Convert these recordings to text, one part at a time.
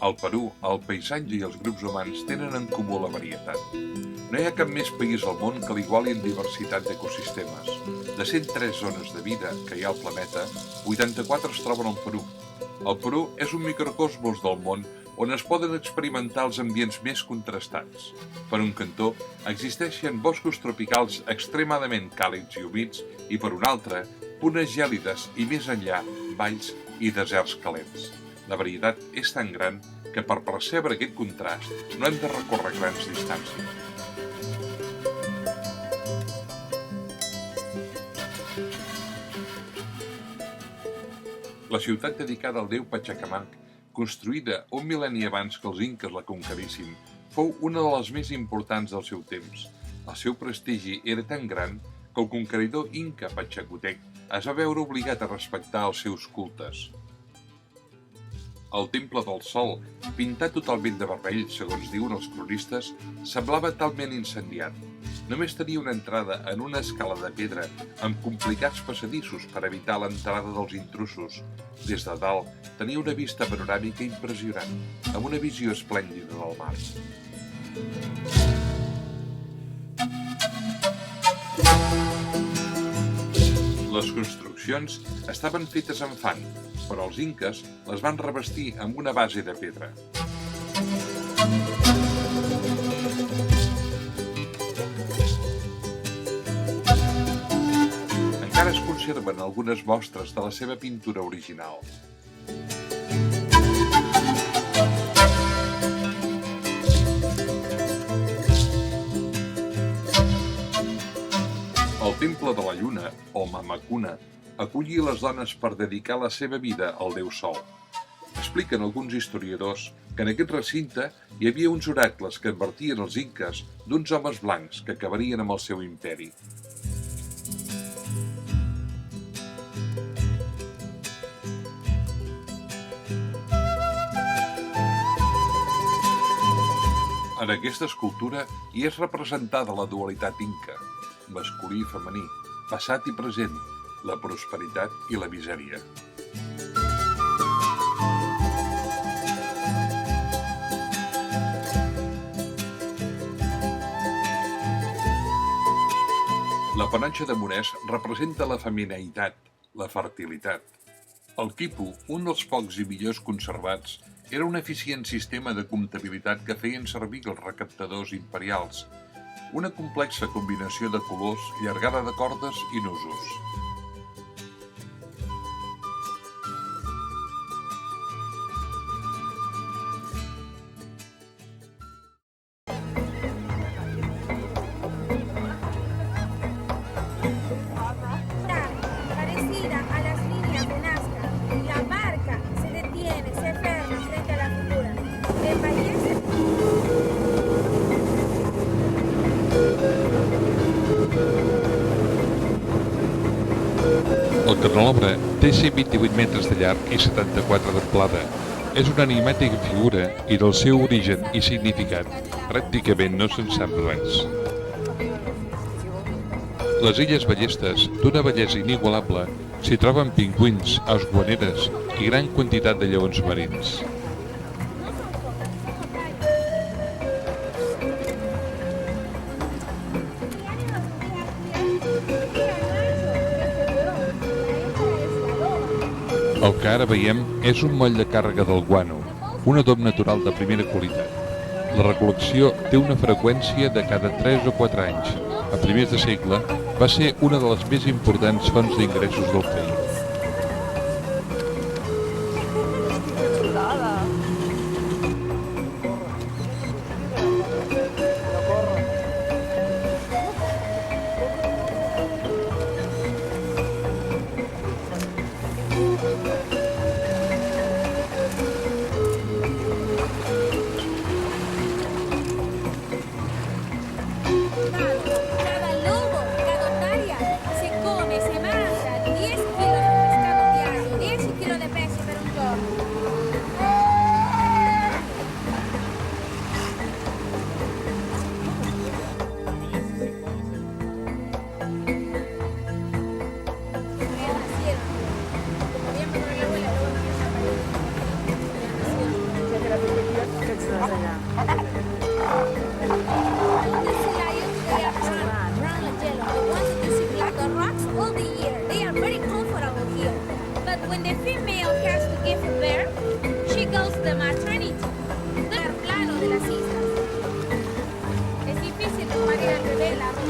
Al Perú, el paisatge i els grups humans tenen en comú la varietat. No hi ha cap més país al món que l'iguali en diversitat d'ecosistemes. De 103 zones de vida que hi ha al planeta, 84 es troben al Perú. El Perú és un microcosmos del món on es poden experimentar els ambients més contrastats. Per un cantó, existeixen boscos tropicals extremadament càlids i humits i, per un altre, punes gèlides i, més enllà, valls i deserts calents. La varietat és tan gran que per percebre aquest contrast no hem de recórrer grans distàncies. La ciutat dedicada al déu Pachacamac, construïda un mil·lenni abans que els inques la conquerissin, fou una de les més importants del seu temps. El seu prestigi era tan gran que el conqueridor inca Pachacutec es va veure obligat a respectar els seus cultes. El Temple del Sol, pintat totalment de vermell, segons diuen els cronistes, semblava talment incendiat. Només tenia una entrada en una escala de pedra amb complicats passadissos per evitar l'entrada dels intrusos. Des de dalt tenia una vista panoràmica impressionant, amb una visió esplèndida del mar. Les construccions estaven fetes amb fang, però els inques les van revestir amb una base de pedra. Encara es conserven algunes mostres de la seva pintura original. El Temple de la Lluna, o Mamacuna, acollia les dones per dedicar la seva vida al déu Sol. Expliquen alguns historiadors que en aquest recinte hi havia uns oracles que advertien els inques d'uns homes blancs que acabarien amb el seu imperi. En aquesta escultura hi és representada la dualitat inca, masculí i femení, passat i present, la prosperitat i la misèria. La panotxa de Monès representa la femineïtat, la fertilitat. El quipu, un dels pocs i millors conservats, era un eficient sistema de comptabilitat que feien servir els recaptadors imperials, una complexa combinació de colors, llargada de cordes i nusos. Parecida a las líneas de Nazca, la barca se detiene, se ferma frente a la figura. Embellece. El canelobre té 128 metres de llarg i 74 d'amplada. És una enigmàtica figura i del seu origen i significat pràcticament no se'n sap res. Les illes Ballestes, d'una bellesa inigualable, s'hi troben pingüins, aus guaneres i gran quantitat de lleons marins. El que ara veiem és un moll de càrrega del guano, un adob natural de primera qualitat. La recol·lecció té una freqüència de cada 3 o 4 anys. A primers de segle va ser una de les més importants fonts d'ingressos del país. Cada lobo, cada otaria se come, se manda 10 kilos de pescado diario, 10 kilos de peso per un giorno. All the year. They are very comfortable here. But when the female has to give birth, she goes to the maternity. El plano de las islas. Es difícil tomar el bebé en la ropa.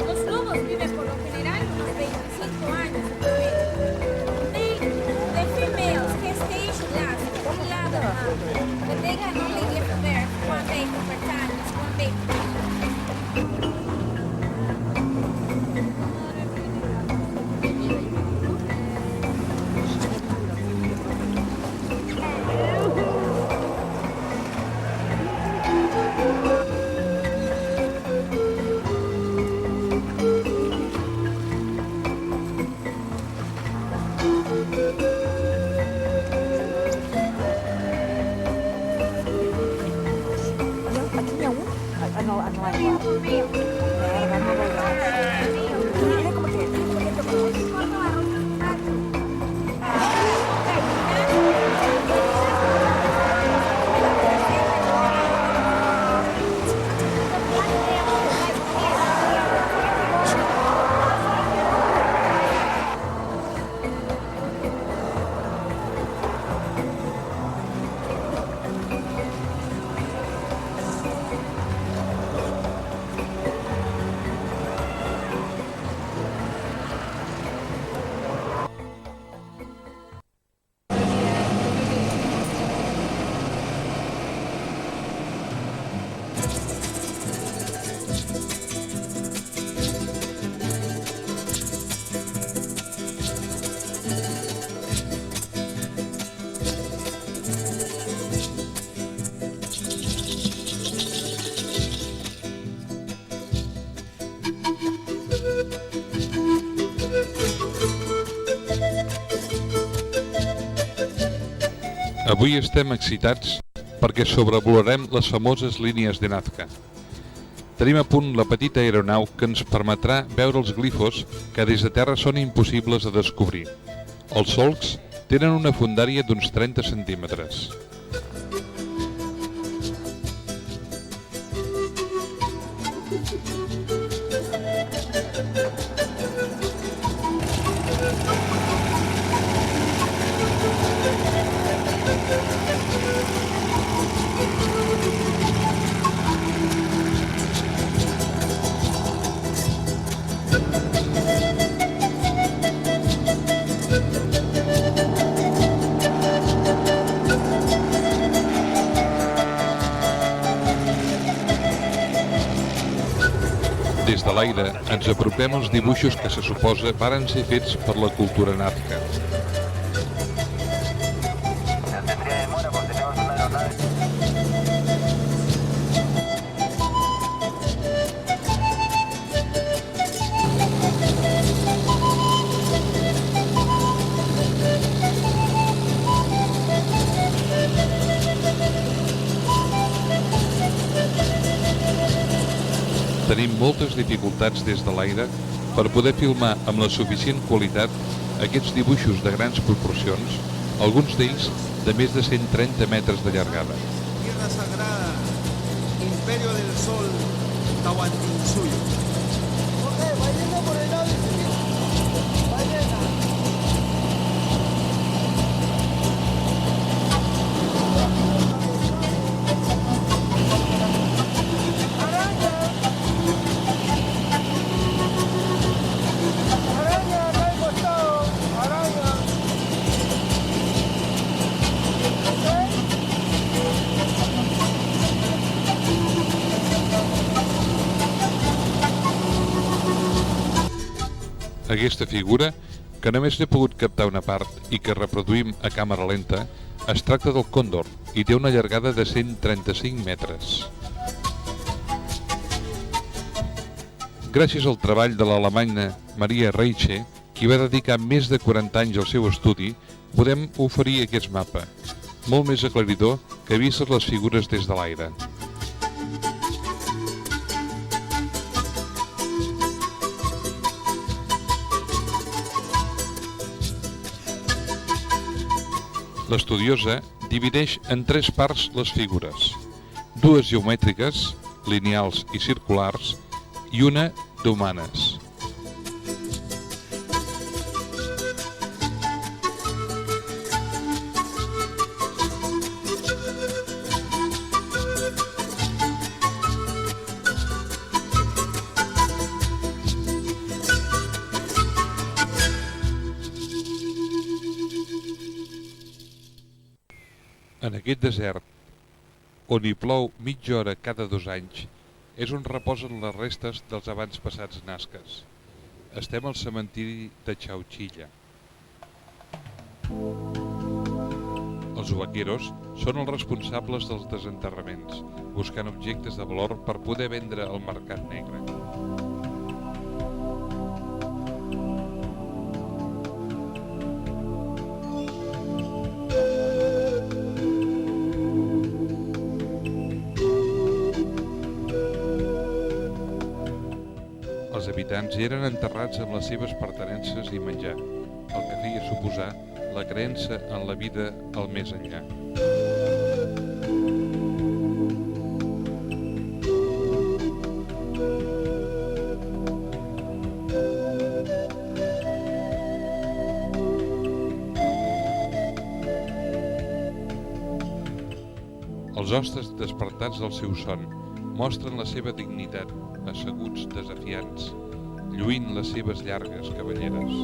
Los lobos viven por lo general unos 25 años en promedio. The females gestation lasts 11 months, but they can only give birth one baby per time. It's one baby. Avui estem excitats perquè sobrevolarem les famoses línies de Nazca. Tenim a punt la petita aeronau que ens permetrà veure els glifos que des de terra són impossibles de descobrir. Els solcs tenen una fondària d'uns 30 centímetres. Des de l'aire ens apropem als dibuixos que se suposa varen ser fets per la cultura Nazca. Tenim moltes dificultats des de l'aire per poder filmar amb la suficient qualitat aquests dibuixos de grans proporcions, alguns d'ells de més de 130 metres de llargada. Tierra Sagrada, Imperio del Sol, Tahuantinsuyo. Ballena por el lado izquierdo. Ballena. Aquesta figura, que només n'he pogut captar una part i que reproduïm a càmera lenta, es tracta del còndor i té una llargada de 135 metres. Gràcies al treball de l'alemanya Maria Reiche, qui va dedicar més de 40 anys al seu estudi, podem oferir aquest mapa, molt més aclaridor que vistes les figures des de l'aire. L'estudiosa divideix en 3 parts les figures, 2 geomètriques, lineals i circulars, i una d'humanes. En aquest desert, on hi plou mitja hora cada 2 anys, és on reposen les restes dels abans passats nazques. Estem al cementiri de Chauchilla. Els huaqueros són els responsables dels desenterraments, buscant objectes de valor per poder vendre al mercat negre. Els habitants eren enterrats amb les seves pertinences i menjar, el que feia suposar la creença en la vida al més enllà. Els hostes despertats del seu son mostren la seva dignitat, asseguts desafiants, lluint les seves llargues cabelleres.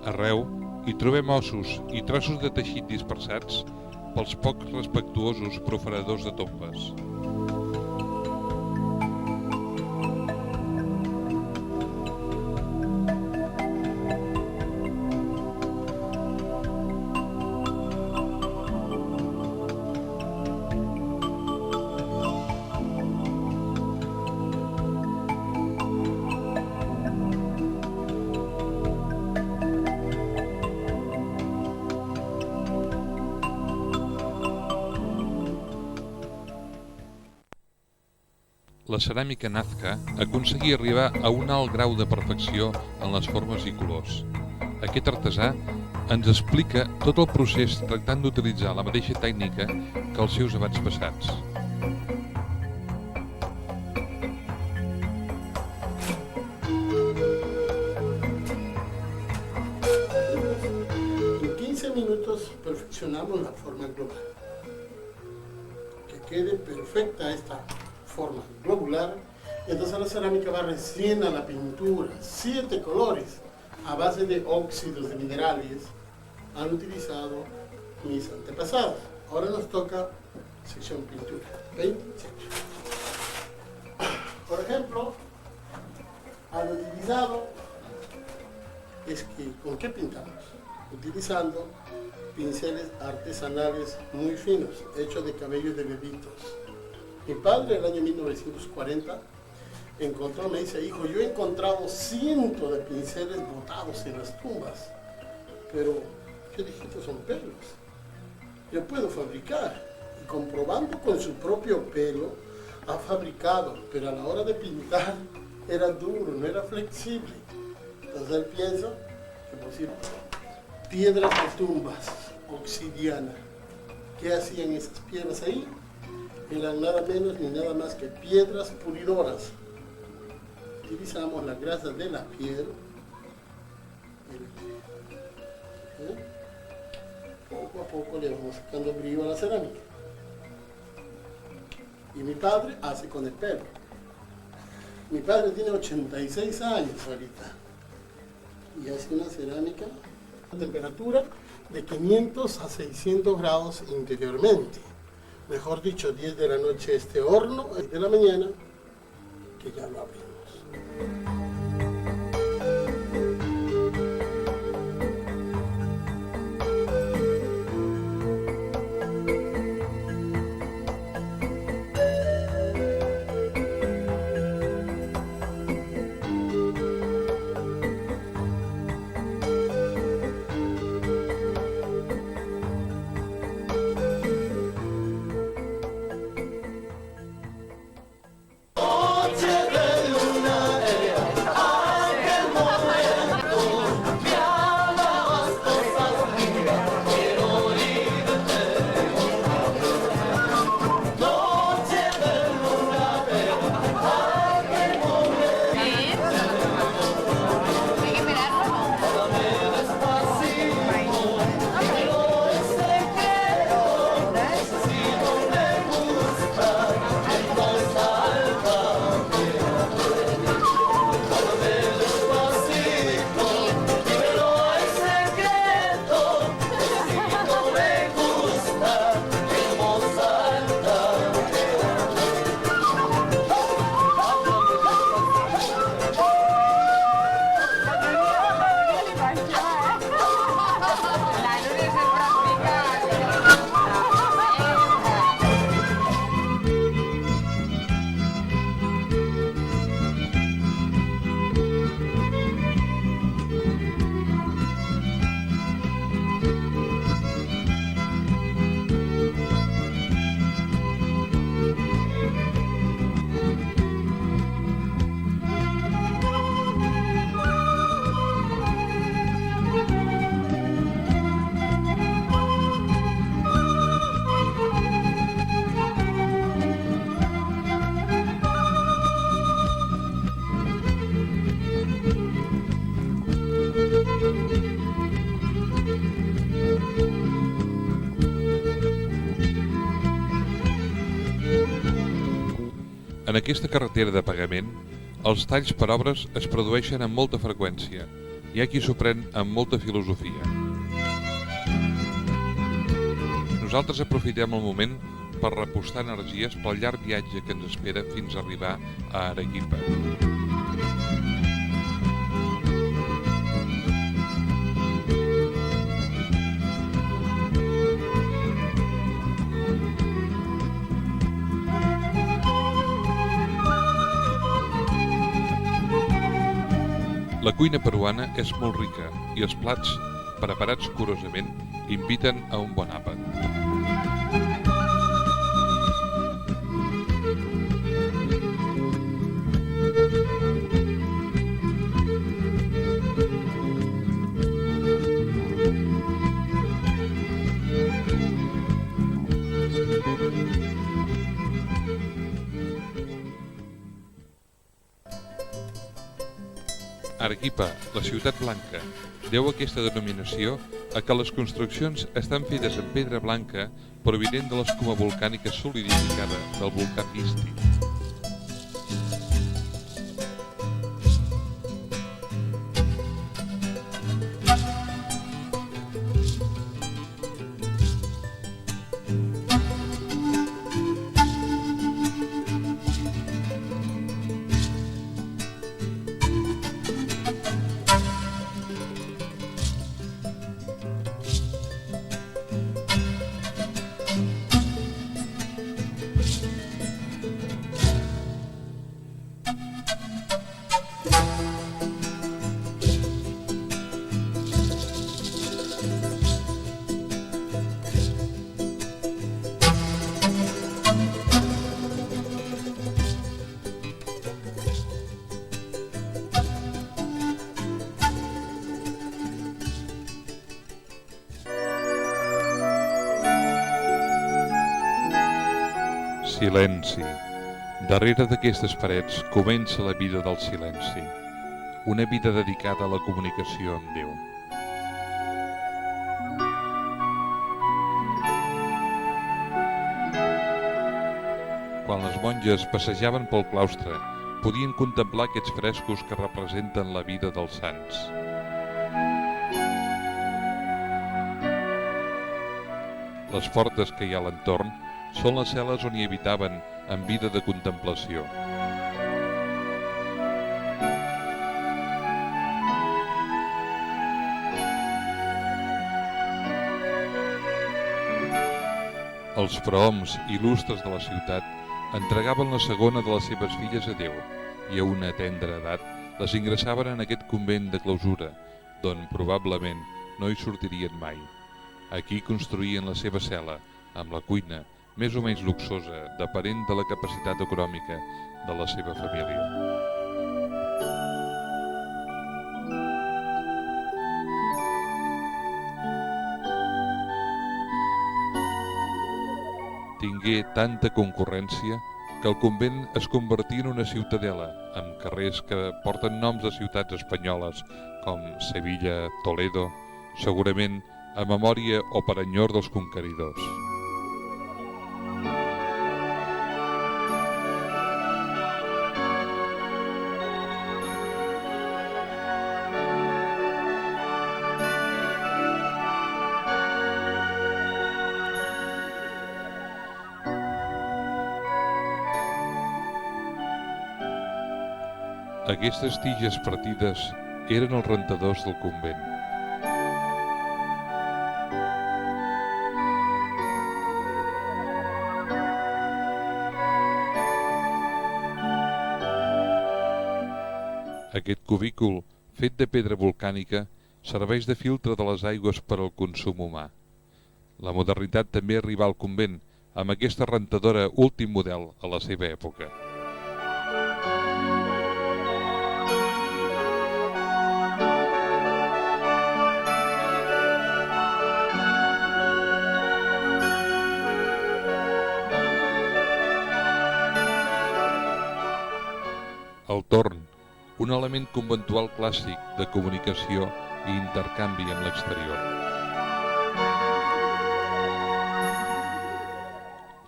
Arreu hi trobem ossos i trossos de teixit dispersats pels poc respectuosos profanadors de tombes. La ceràmica Nazca aconseguia arribar a un alt grau de perfecció en les formes i colors. Aquest artesà ens explica tot el procés tractant d'utilitzar la mateixa tècnica que els seus abats passats. En 15 minutos perfeccionamos la forma global. Que quede perfecta esta forma globular, entonces la cerámica va recién a la pintura. 7 colores a base de óxidos de minerales han utilizado mis antepasados. Ahora nos toca sección pintura. ¿Ven? Por ejemplo, al utilizado es que ¿con qué pintamos? Utilizando pinceles artesanales muy finos, hechos de cabellos de bebitos. Mi padre en el año 1940 encontró, me dice, hijo, yo he encontrado cientos de pinceles botados en las tumbas, pero yo dije, estos son pelos, yo puedo fabricar. Y comprobando con su propio pelo, ha fabricado, pero a la hora de pintar era duro, no era flexible. Entonces él piensa que por decir, piedras de tumbas, obsidiana. ¿Qué hacían esas piedras ahí? Eran nada menos ni nada más que piedras pulidoras. Utilizamos la grasa de la piedra. Poco a poco le vamos sacando brillo a la cerámica. Y mi padre hace con el pelo. Mi padre tiene 86 años ahorita. Y hace una cerámica a temperatura de 500 a 600 grados interiormente. Mejor dicho, 10 de la noche este horno, 10 de la mañana, que ya lo abrimos. En aquesta carretera de pagament, els talls per obres es produeixen amb molta freqüència. Hi ha qui s'ho pren amb molta filosofia. Nosaltres aprofitem el moment per repostar energies pel llarg viatge que ens espera fins a arribar a Arequipa. La cuina peruana és molt rica i els plats, preparats curosament, inviten a un bon àpat. Arequipa, la ciutat blanca, deu aquesta denominació a que les construccions estan fetes en pedra blanca provinent de l'escuma volcànica solidificada del volcà Pisti. Silenci. Darrere d'aquestes parets comença la vida del silenci, una vida dedicada a la comunicació amb Déu. Quan les monges passejaven pel claustre, podien contemplar aquests frescos que representen la vida dels sants. Les fortes que hi ha a l'entorn són les cel·les on hi habitaven en vida de contemplació. Els fraoms il·lustres de la ciutat entregaven la segona de les seves filles a Déu i a una tendra edat les ingressaven en aquest convent de clausura, d'on probablement no hi sortirien mai. Aquí construïen la seva cel·la, amb la cuina, més o menys luxosa, depenent de la capacitat econòmica de la seva família. Tingué tanta concurrència que el convent es convertí en una ciutadela, amb carrers que porten noms de ciutats espanyoles com Sevilla, Toledo, segurament a memòria o per enyor dels conqueridors. Aquestes tiges partides eren els rentadors del convent. Aquest cubícul, fet de pedra volcànica, serveix de filtre de les aigües per al consum humà. La modernitat també arribà al convent, amb aquesta rentadora últim model a la seva època. El torn, un element conventual clàssic de comunicació i intercanvi amb l'exterior.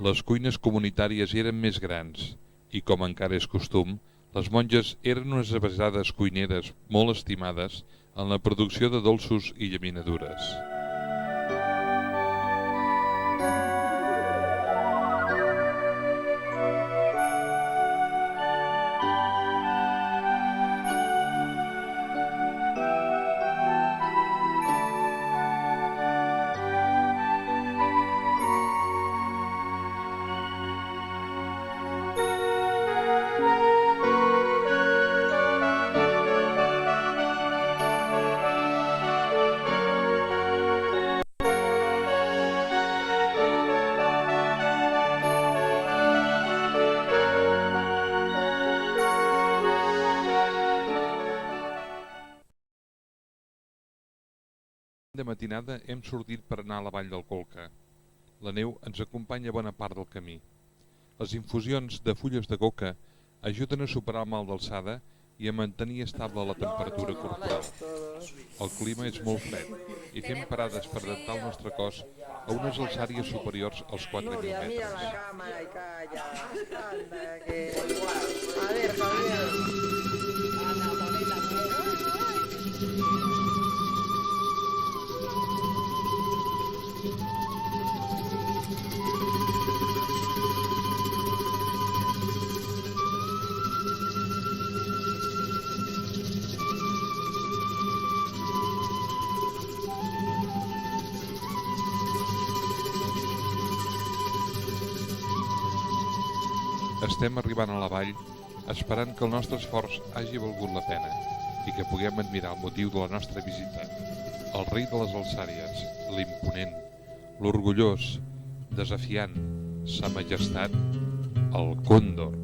Les cuines comunitàries eren més grans i, com encara és costum, les monges eren unes avesades cuineres molt estimades en la producció de dolços i llaminadures. De matinada hem sortit per anar a la vall del Colca. La neu ens acompanya bona part del camí. Les infusions de fulles de coca ajuden a superar el mal d'alçada i a mantenir estable la temperatura corporal. El clima és molt fred i fem parades per adaptar el nostre cos a unes alçàries superiors als 4.000 metres. Estem arribant a la vall esperant que el nostre esforç hagi valgut la pena i que puguem admirar el motiu de la nostra visita, el rei de les alçàries, l'imponent, l'orgullós, desafiant, sa majestat, el còndor.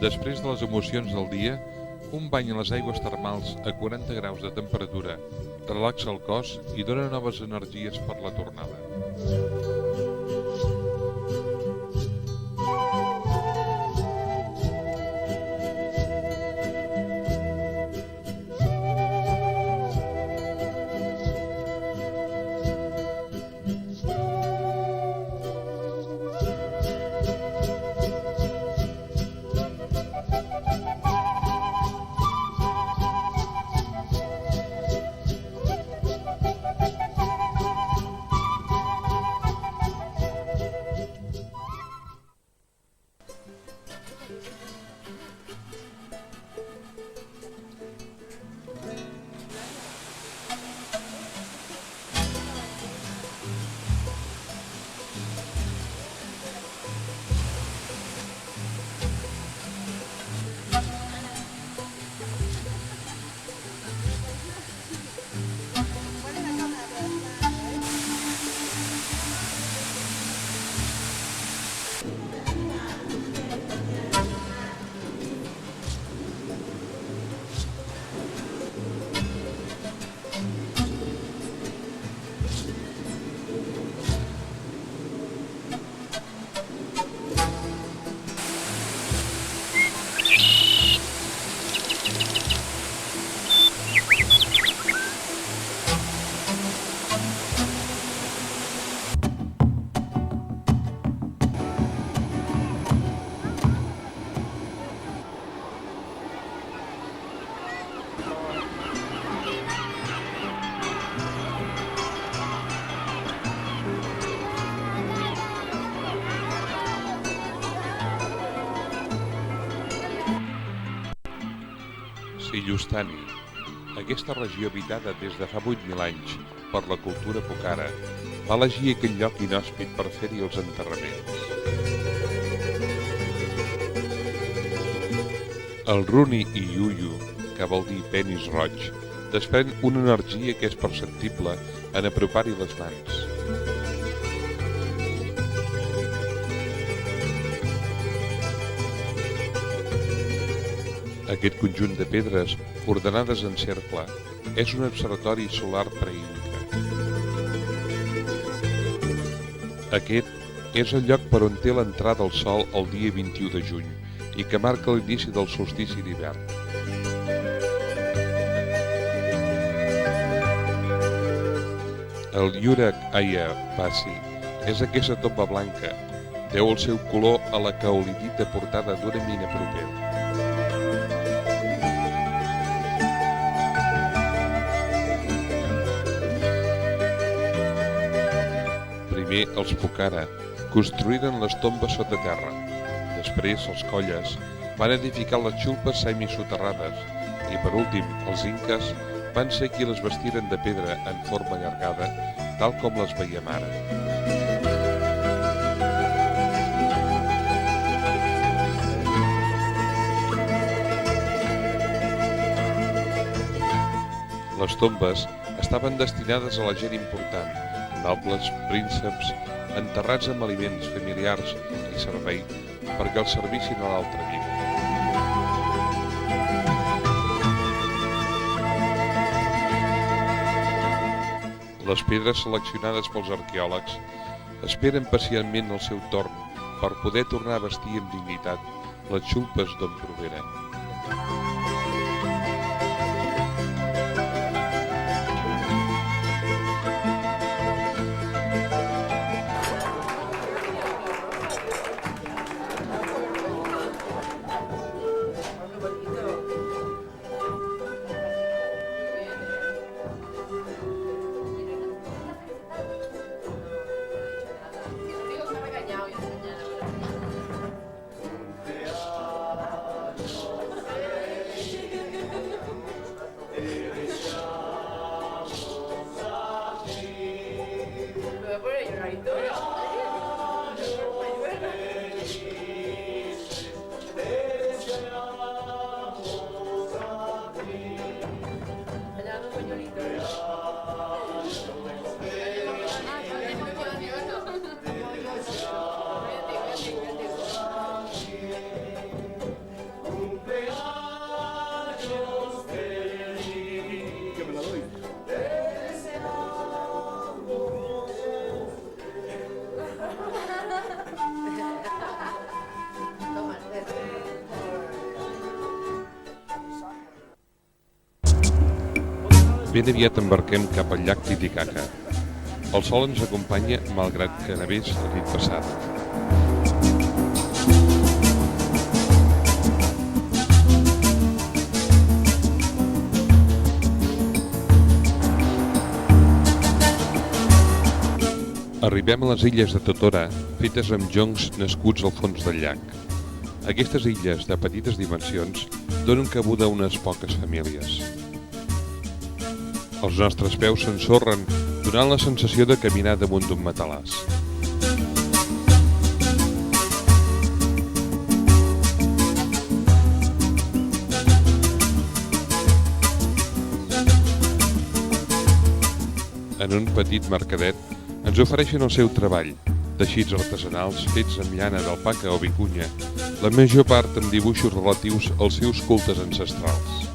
Després de les emocions del dia, un bany a les aigües termals a 40 graus de temperatura relaxa el cos i dona noves energies per la tornada. Sillustani, aquesta regió habitada des de fa 8.000 anys per la cultura Pokhara, va elegir aquell lloc inhòspit per fer-hi els enterraments. El Runi i Yuyu, que vol dir penis roig, desprèn una energia que és perceptible en apropar-hi les mans. Aquest conjunt de pedres, ordenades en cercle, és un observatori solar preinca. Aquest és el lloc per on té l'entrada al sol el dia 21 de juny i que marca l'inici del solstici d'hivern. El Yurak Aya Pasi és aquesta tomba blanca. Deu el seu color a la caolitita portada d'una mina propera. Primer els Pokhara construïren les tombes sota terra. Després els colles van edificar les xulpes semisoterrades i per últim els inques van ser qui les bastiren de pedra en forma allargada, tal com les veiem ara. Les tombes estaven destinades a la gent important, nobles, prínceps, enterrats amb aliments familiars i servei perquè els servissin a l'altra vida. Les pedres seleccionades pels arqueòlegs esperen pacientment el seu torn per poder tornar a vestir amb dignitat les xulpes d'on provenen. Ben aviat embarquem cap al llac Titicaca. El sol ens acompanya malgrat que nevés la nit passada. Arribem a les illes de Totora, fetes amb joncs nascuts al fons del llac. Aquestes illes, de petites dimensions, donen cabuda a unes poques famílies. Els nostres peus s'ensorren, donant la sensació de caminar damunt d'un matalàs. En un petit mercadet ens ofereixen el seu treball, teixits artesanals fets amb llana d'alpaca o vicunya, la major part amb dibuixos relatius als seus cultes ancestrals.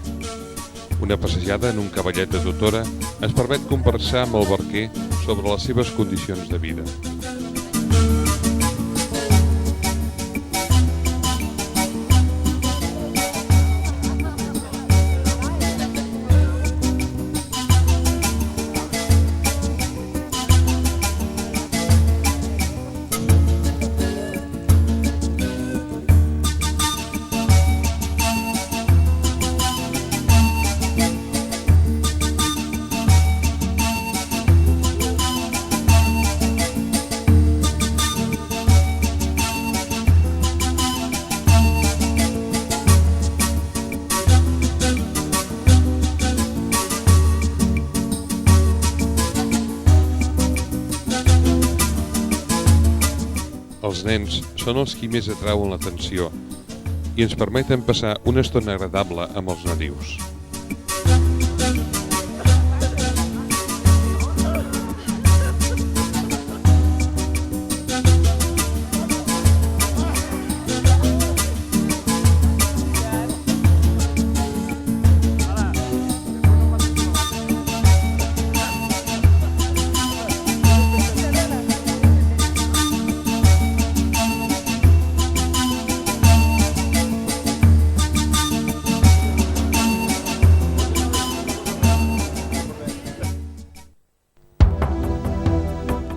Una passejada en un cavallet de Totora ens permet conversar amb el barquer sobre les seves condicions de vida. Els nens són els qui més atrauen l'atenció i ens permeten passar una estona agradable amb els nadius.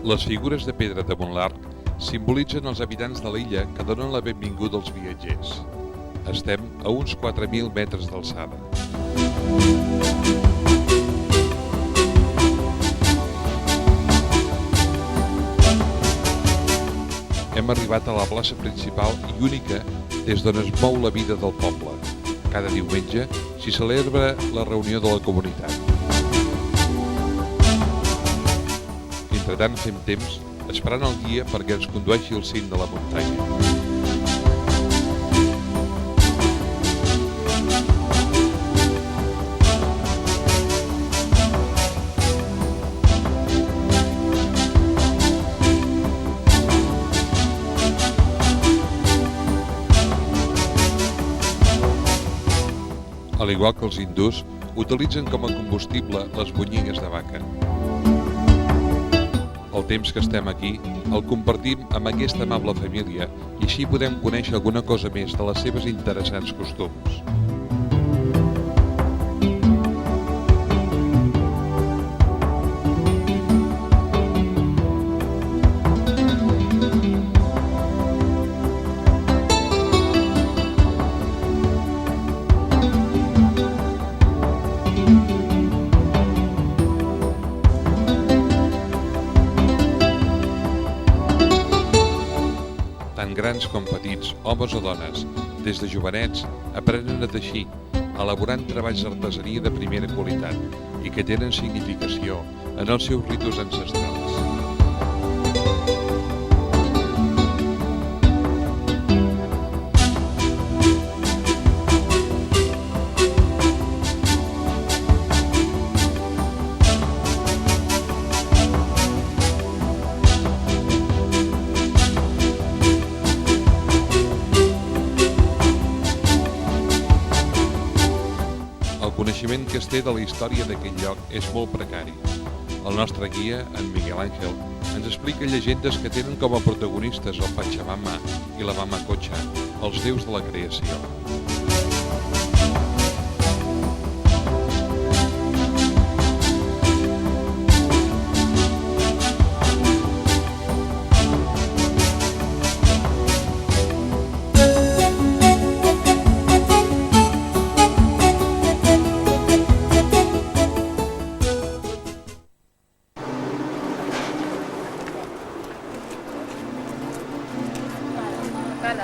Les figures de pedra damunt l'arc simbolitzen els habitants de l'illa que donen la benvinguda als viatgers. Estem a uns 4.000 metres d'alçada. Hem arribat a la plaça principal i única des d'on es mou la vida del poble. Cada diumenge s'hi celebra la reunió de la comunitat. Entretant fem temps esperant el guia perquè ens condueixi al cim de la muntanya. Al igual que els hindús, utilitzen com a combustible les bonyigues de vaca. El temps que estem aquí el compartim amb aquesta amable família i així podem conèixer alguna cosa més de les seves interessants costums. Tant grans com petits, homes o dones, des de jovenets, aprenen a teixir, elaborant treballs d'artesania de primera qualitat i que tenen significació en els seus ritus ancestrals. El coneixement que es té de la història d'aquest lloc és molt precari. El nostre guia, en Miguel Ángel, ens explica llegendes que tenen com a protagonistes el Pachamama i la Mamacocha, els déus de la creació.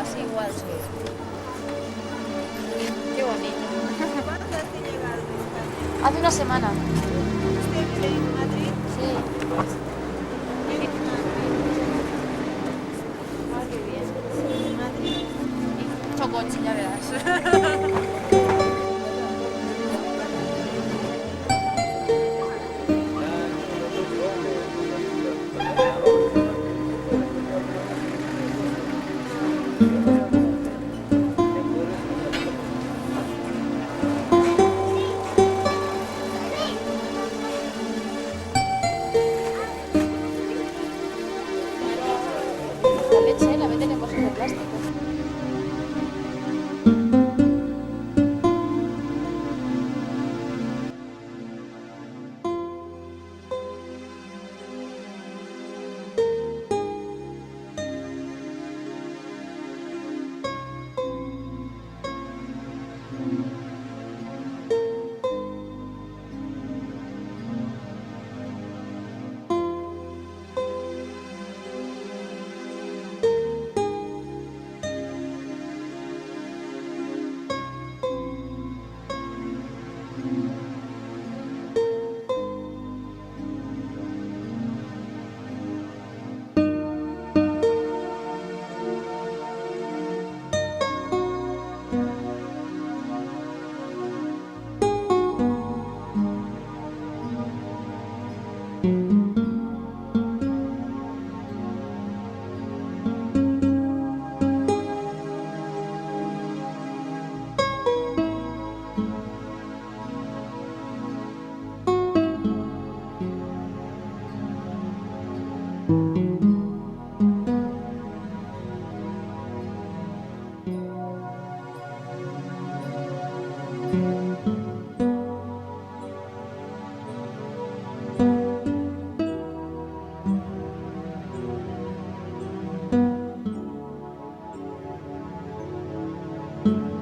Sí, igual, sí. Qué bonito. ¿Cuándo te llegaron a España? Hace una semana. ¿Usted vive en Madrid? Sí. ¿En Madrid? Ah, qué bien. Sí, en Madrid. Mucho coche, ya verás. La venden en bolsas de plástico. Madrid.